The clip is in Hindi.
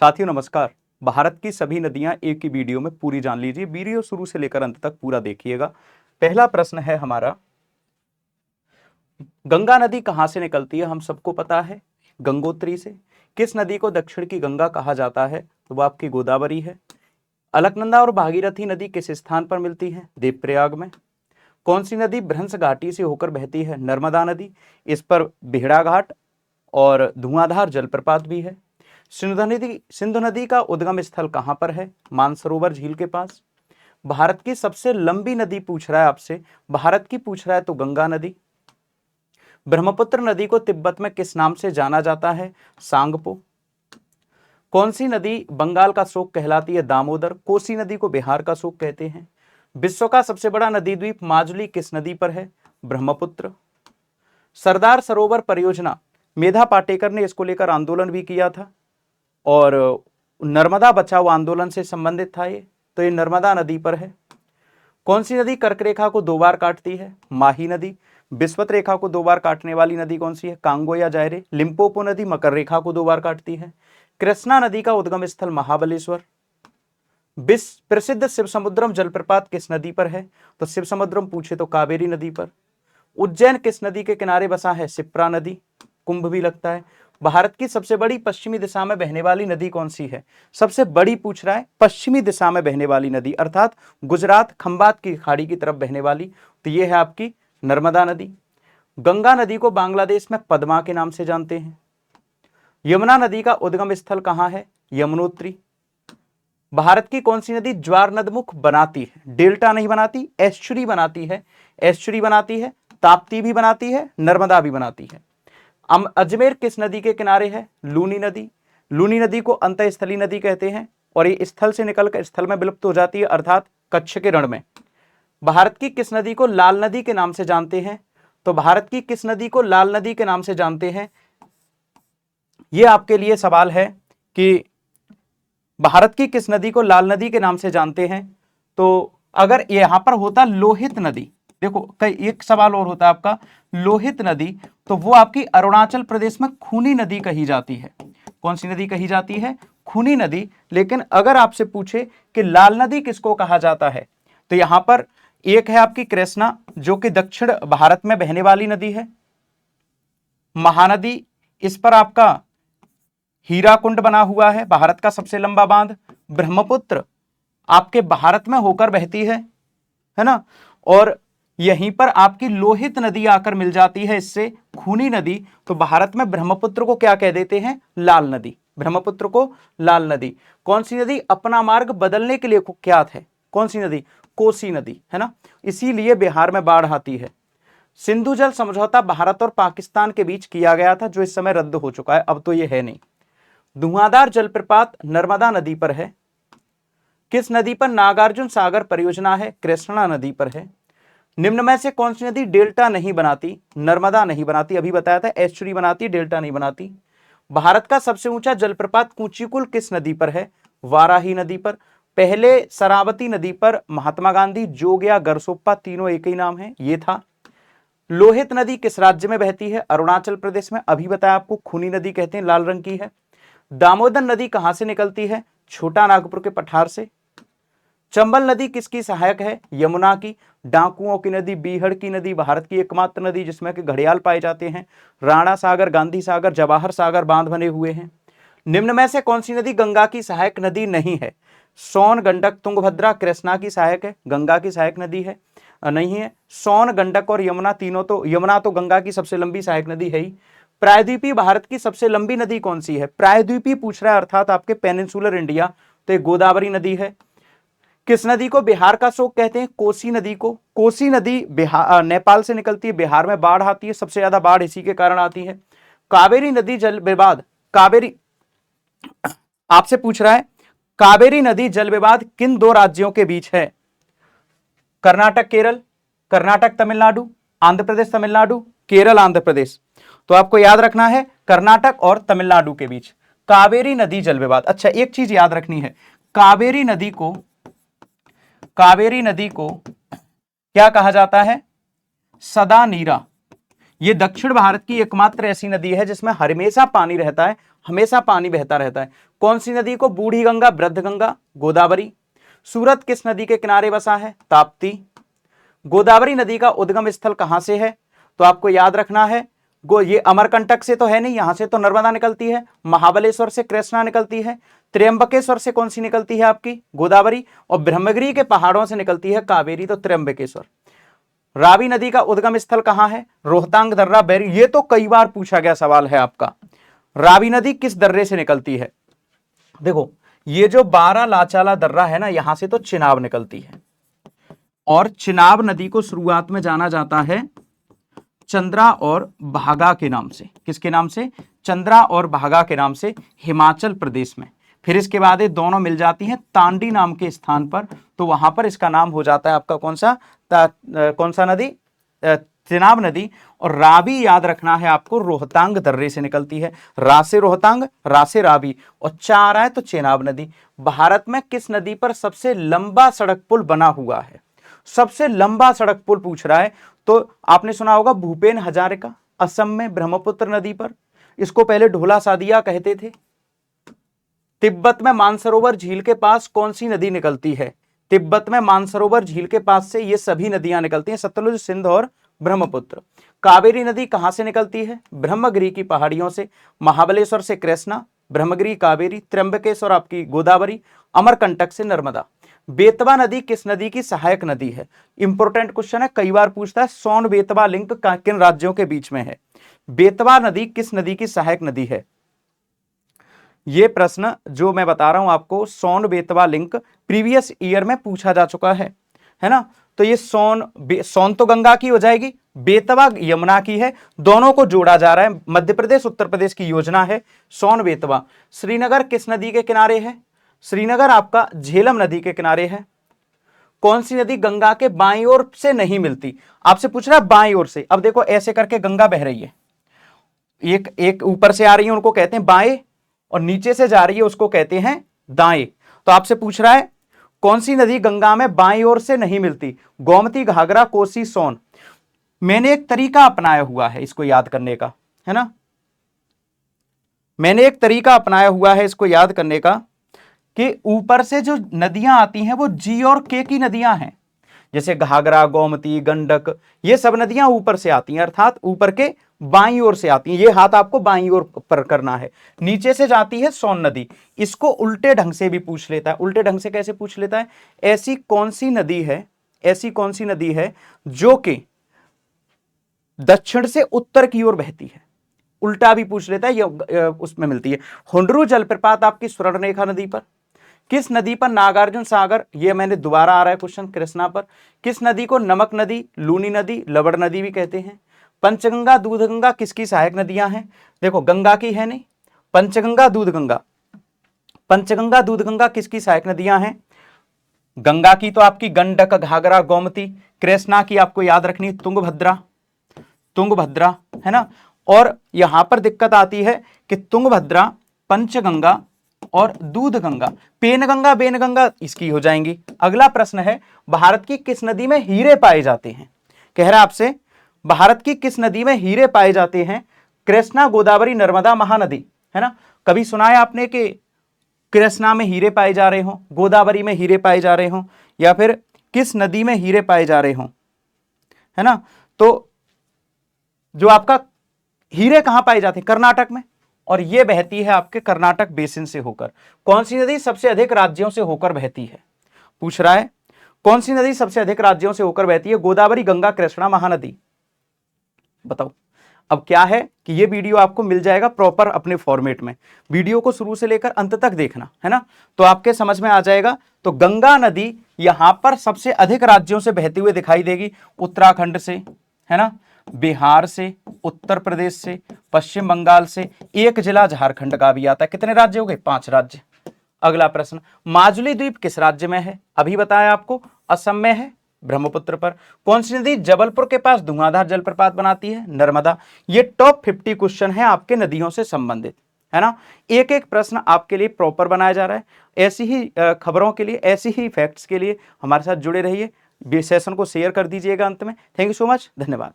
साथियों नमस्कार। भारत की सभी नदियां एक ही वीडियो में पूरी जान लीजिए। वीडियो शुरू से लेकर अंत तक पूरा देखिएगा। पहला प्रश्न है हमारा, गंगा नदी कहां से निकलती है? हम सबको पता है, गंगोत्री से। किस नदी को दक्षिण की गंगा कहा जाता है? तो वो आपकी गोदावरी है। अलकनंदा और भागीरथी नदी किस स्थान पर मिलती है? देवप्रयाग में। कौन सी नदी भ्रंश घाटी से होकर बहती है? नर्मदा नदी। इस पर बेहड़ा घाट और धुआंधार जलप्रपात भी है। सिंधु नदी का उद्गम स्थल कहां पर है? मानसरोवर झील के पास। भारत की सबसे लंबी नदी पूछ रहा है आपसे, भारत की पूछ रहा है तो गंगा नदी। ब्रह्मपुत्र नदी को तिब्बत में किस नाम से जाना जाता है? सांगपो। कौन सी नदी बंगाल का शोक कहलाती है? दामोदर। कोसी नदी को बिहार का शोक कहते हैं। विश्व का सबसे बड़ा नदी द्वीप माजुली किस नदी पर है? ब्रह्मपुत्र। सरदार सरोवर परियोजना, मेधा पाटेकर ने इसको लेकर आंदोलन भी किया था और नर्मदा बचाओ आंदोलन से संबंधित था ये, तो ये नर्मदा नदी पर है। कौन सी नदी कर्क रेखा को 2 बार काटती है? माही नदी। विषुवत रेखा को 2 बार काटने वाली नदी कौन सी है? कांगो या जायरे। लिम्पोपो नदी मकर रेखा को 2 बार काटती है। कृष्णा नदी का उद्गम स्थल महाबलेश्वर। विश्व प्रसिद्ध शिव समुद्रम जलप्रपात किस नदी पर है? तो शिव समुद्रम पूछे तो कावेरी नदी पर। उज्जैन किस नदी के किनारे बसा है? शिप्रा नदी। कुंभ भी लगता है। भारत की सबसे बड़ी पश्चिमी दिशा में बहने वाली नदी कौन सी है? सबसे बड़ी पूछ रहा है, पश्चिमी दिशा में बहने वाली नदी अर्थात गुजरात खंबात की खाड़ी की तरफ बहने वाली, तो यह है आपकी नर्मदा नदी। गंगा नदी को बांग्लादेश में पद्मा के नाम से जानते हैं। यमुना नदी का उद्गम स्थल कहां है? यमुनोत्री। भारत की कौन सी नदी ज्वार नदमुख बनाती है? डेल्टा नहीं बनाती, एस्चुरी बनाती है। एस्चुरी बनाती है, ताप्ती भी बनाती है, नर्मदा भी बनाती है। अजमेर किस नदी के किनारे है? लूनी नदी। लूनी नदी को अंतःस्थली नदी कहते हैं और ये स्थल से निकलकर स्थल में विलुप्त हो जाती है अर्थात कच्छ के रण में। भारत की किस नदी को लाल नदी के नाम से जानते हैं? तो भारत की किस नदी को लाल नदी के नाम से जानते हैं? यह आपके लिए सवाल है कि भारत की किस नदी को लाल नदी के नाम से जानते हैं। तो अगर यहां पर होता लोहित नदी, देखो कई एक सवाल और होता आपका, लोहित नदी, तो वो आपकी अरुणाचल प्रदेश में खूनी नदी कही जाती है। कौन सी नदी कही जाती है? खूनी नदी। लेकिन अगर आपसे पूछे कि लाल नदी किसको कहा जाता है, तो यहां पर एक है आपकी कृष्णा जो कि दक्षिण भारत में बहने वाली नदी है। महानदी, इस पर आपका हीराकुंड बना हुआ है, भारत का सबसे लंबा बांध। ब्रह्मपुत्र आपके भारत में होकर बहती है ना, और यहीं पर आपकी लोहित नदी आकर मिल जाती है इससे, खूनी नदी। तो भारत में ब्रह्मपुत्र को क्या कह देते हैं? लाल नदी। ब्रह्मपुत्र को लाल नदी। कौन सी नदी अपना मार्ग बदलने के लिए कुख्यात है? कौन सी नदी? कोसी नदी, है ना, इसीलिए बिहार में बाढ़ आती है। सिंधु जल समझौता भारत और पाकिस्तान के बीच किया गया था, जो इस समय रद्द हो चुका है, अब तो यह है नहीं। धुआंधार जलप्रपात नर्मदा नदी पर है। किस नदी पर नागार्जुन सागर परियोजना है? कृष्णा नदी पर है। निम्न में से कौन सी नदी डेल्टा नहीं बनाती? नर्मदा नहीं बनाती, अभी बताया था, एस्चुरी बनाती, डेल्टा नहीं बनाती। भारत का सबसे ऊंचा जलप्रपात कूचीकुल किस नदी पर है? वाराही नदी पर। पहले शरावती नदी पर महात्मा गांधी, जोग या गरसोप्पा तीनों एक ही नाम है, ये था। लोहित नदी किस राज्य में बहती है? अरुणाचल प्रदेश में, अभी बताया आपको, खूनी नदी कहते हैं, लाल रंग की है। दामोदर नदी कहां से निकलती है? छोटा नागपुर के पठार से। चंबल नदी किसकी सहायक है? यमुना की। डाकुओं की नदी, बीहड़ की नदी, भारत की एकमात्र नदी जिसमें कि घड़ियाल पाए जाते हैं। राणा सागर, गांधी सागर, जवाहर सागर बांध बने हुए हैं। निम्न में से कौन सी नदी गंगा की सहायक नदी नहीं है? सोन, गंडक, तुंगभद्रा कृष्णा की सहायक है, गंगा की सहायक नदी है नहीं है। सोन, गंडक और यमुना तीनों, तो यमुना तो गंगा की सबसे लंबी सहायक नदी है ही। प्रायद्वीपीय भारत की सबसे लंबी नदी कौन सी है? प्रायद्वीपीय पूछ रहा है अर्थात आपके पेनिनसुलर इंडिया, तो ये गोदावरी नदी है। किस नदी को बिहार का शोक कहते हैं? कोसी नदी को। कोसी नदी बिहार नेपाल से निकलती है, बिहार में बाढ़ आती है, सबसे ज्यादा बाढ़ इसी के कारण आती है। कावेरी नदी जल विवाद, कावेरी आपसे पूछ रहा है, कावेरी नदी जल विवाद किन 2 राज्यों के बीच है? कर्नाटक केरल, कर्नाटक तमिलनाडु, आंध्र प्रदेश तमिलनाडु, केरल आंध्र प्रदेश। तो आपको याद रखना है कर्नाटक और तमिलनाडु के बीच कावेरी नदी जल विवाद। अच्छा, एक चीज याद रखनी है, कावेरी नदी को क्या कहा जाता है? सदा नीरा। ये दक्षिण भारत की एकमात्र ऐसी नदी है जिसमें हमेशा पानी रहता है, हमेशा पानी बहता रहता है। कौन सी नदी को बूढ़ी गंगा, वृद्ध गंगा, गोदावरी। सूरत किस नदी के किनारे बसा है? ताप्ती। गोदावरी नदी का उद्गम स्थल कहां से है? तो आपको याद रखना है, ये अमरकंटक से तो है नहीं, यहां से तो नर्मदा निकलती है। महाबलेश्वर से कृष्णा निकलती है। त्र्यंबकेश्वर से कौन सी निकलती है आपकी? गोदावरी। और ब्रह्मगिरी के पहाड़ों से निकलती है कावेरी, तो त्र्यंबकेश्वर। रावी नदी का उद्गम स्थल कहां है? रोहतांग दर्रा, बैरी। ये तो कई बार पूछा गया सवाल है आपका। रावी नदी किस दर्रे से निकलती है? देखो, ये जो 12 लाचाला दर्रा है ना, यहां से तो चिनाब निकलती है, और चिनाब नदी को शुरुआत में जाना जाता है चंद्रा और भागा के नाम से। किसके नाम से? चंद्रा और भागा के नाम से, हिमाचल प्रदेश में। फिर इसके बाद ये दोनों मिल जाती हैं तांडी नाम के स्थान पर, तो वहां पर इसका नाम हो जाता है आपका कौन सा नदी? चिनाब नदी। और रावी याद रखना है आपको, रोहतांग दर्रे से निकलती है। रा से रोहतांग, रा से रावी, और चार आए तो चिनाब नदी। भारत में किस नदी पर सबसे लंबा सड़क पुल बना हुआ है? सबसे लंबा सड़क पुल पूछ रहा है, तो आपने सुना होगा भूपेन हजारिका, असम में ब्रह्मपुत्र नदी पर। इसको पहले ढोला सादिया कहते थे। तिब्बत में मानसरोवर झील के पास कौन सी नदी निकलती है? तिब्बत में मानसरोवर झील के पास से ये सभी नदियां निकलती हैं, सतलुज, सिंध और ब्रह्मपुत्र। कावेरी नदी कहां से निकलती है? ब्रह्मगिरी की पहाड़ियों से। महाबलेश्वर से कृष्णा, ब्रह्मगिरी कावेरी, त्र्यंबकेश्वर आपकी गोदावरी, अमरकंटक से नर्मदा। बेतवा नदी किस नदी की सहायक नदी है? इंपोर्टेंट क्वेश्चन है, कई बार पूछता है। सोन बेतवा लिंक किन राज्यों के बीच में है? बेतवा नदी किस नदी की सहायक नदी है? यह प्रश्न जो मैं बता रहा हूं आपको, Son Betwa link previous year में पूछा जा चुका है ना। तो ये सोन तो गंगा की हो जाएगी, बेतवा यमुना की है, दोनों को जोड़ा जा रहा है। मध्य प्रदेश उत्तर प्रदेश की योजना है सोन बेतवा। श्रीनगर किस नदी के किनारे है? श्रीनगर आपका झेलम नदी के किनारे है। कौन सी नदी गंगा के बाईं ओर से नहीं मिलती? आपसे पूछ रहा है बाईं ओर से। अब देखो, ऐसे करके गंगा बह रही है, एक ऊपर से आ रही है उनको कहते हैं बाएं, और नीचे से जा रही है उसको कहते हैं दाएं। तो आपसे पूछ रहा है कौन सी नदी गंगा में बाईं ओर से नहीं मिलती? गोमती, घाघरा, कोसी, सोन। मैंने एक तरीका अपनाया हुआ है इसको याद करने का, है ना। मैंने एक तरीका अपनाया हुआ है इसको याद करने का कि ऊपर से जो नदियां आती हैं वो जी और के की नदियां हैं। जैसे घाघरा, गोमती, गंडक, ये सब नदियां ऊपर से आती हैं, अर्थात ऊपर के बाईं ओर से आती हैं। ये हाथ आपको बाईं ओर पर करना है। नीचे से जाती है सोन नदी। इसको उल्टे ढंग से भी पूछ लेता है। उल्टे ढंग से कैसे पूछ लेता है? ऐसी कौन सी नदी है जो कि दक्षिण से उत्तर की ओर बहती है? उल्टा भी पूछ लेता है, ये उसमें मिलती है। हुंडरू जलप्रपात आपकी स्वर्णरेखा नदी पर। किस नदी पर नागार्जुन सागर, ये मैंने दोबारा आ रहा है क्वेश्चन कृष्णा पर। किस नदी को नमक नदी, लूनी नदी, लवड़ नदी भी कहते हैं? पंचगंगा, दूधगंगा किसकी सहायक नदियां हैं? देखो, गंगा की है नहीं। पंचगंगा, दूधगंगा किसकी सहायक नदियां हैं? गंगा की तो आपकी गंडक, घाघरा, गोमती। कृष्णा की आपको याद रखनी तुंगभद्रा, है ना। और यहां पर दिक्कत आती है कि तुंगभद्रा, पंचगंगा और दूधगंगा, पेनगंगा, बेनगंगा इसकी हो जाएंगी। अगला प्रश्न है, भारत की किस नदी में हीरे पाए जाते हैं? कह रहा है आपसे, भारत की किस नदी में हीरे पाए जाते हैं? कृष्णा, गोदावरी, नर्मदा, महानदी, है ना। कभी सुना है आपने कि कृष्णा में हीरे पाए जा रहे हो, गोदावरी में हीरे पाए जा रहे हो, या फिर किस नदी में हीरे पाए जा रहे हो, है ना। तो जो आपका हीरे कहां पाए जाते हैं? कर्नाटक में, और यह बहती है आपके कर्नाटक बेसिन से होकर। कौन सी नदी सबसे अधिक राज्यों से होकर बहती है? पूछ रहा है कौन सी नदी सबसे अधिक राज्यों से होकर बहती है? गोदावरी, गंगा, कृष्णा, महानदी। बताओ। अब क्या है कि ये वीडियो आपको मिल जाएगा प्रॉपर अपने फॉर्मेट में। वीडियो को शुरू से लेकर अंत तक देखना, है ना, तो आपके समझ में आ जाएगा। तो गंगा नदी यहां पर सबसे अधिक राज्यों से बहती हुई दिखाई देगी। उत्तराखंड से, है ना, बिहार से, उत्तर प्रदेश से, पश्चिम बंगाल से, एक जिला झारखंड का भी आता है। कितने राज्य हो गए? 5 राज्य। अगला प्रश्न, माजुली द्वीप किस राज्य में है? अभी बताया आपको, असम में है, ब्रह्मपुत्र पर। कौन सी नदी जबलपुर के पास धुआंधार जलप्रपात बनाती है? नर्मदा। ये टॉप 50 क्वेश्चन है आपके नदियों से संबंधित, है ना। एक एक प्रश्न आपके लिए प्रॉपर बनाया जा रहा है। ऐसी ही खबरों के लिए, ऐसी ही फैक्ट्स के लिए हमारे साथ जुड़े रहिए। सेशन को शेयर कर दीजिएगा अंत में। थैंक यू सो मच, धन्यवाद।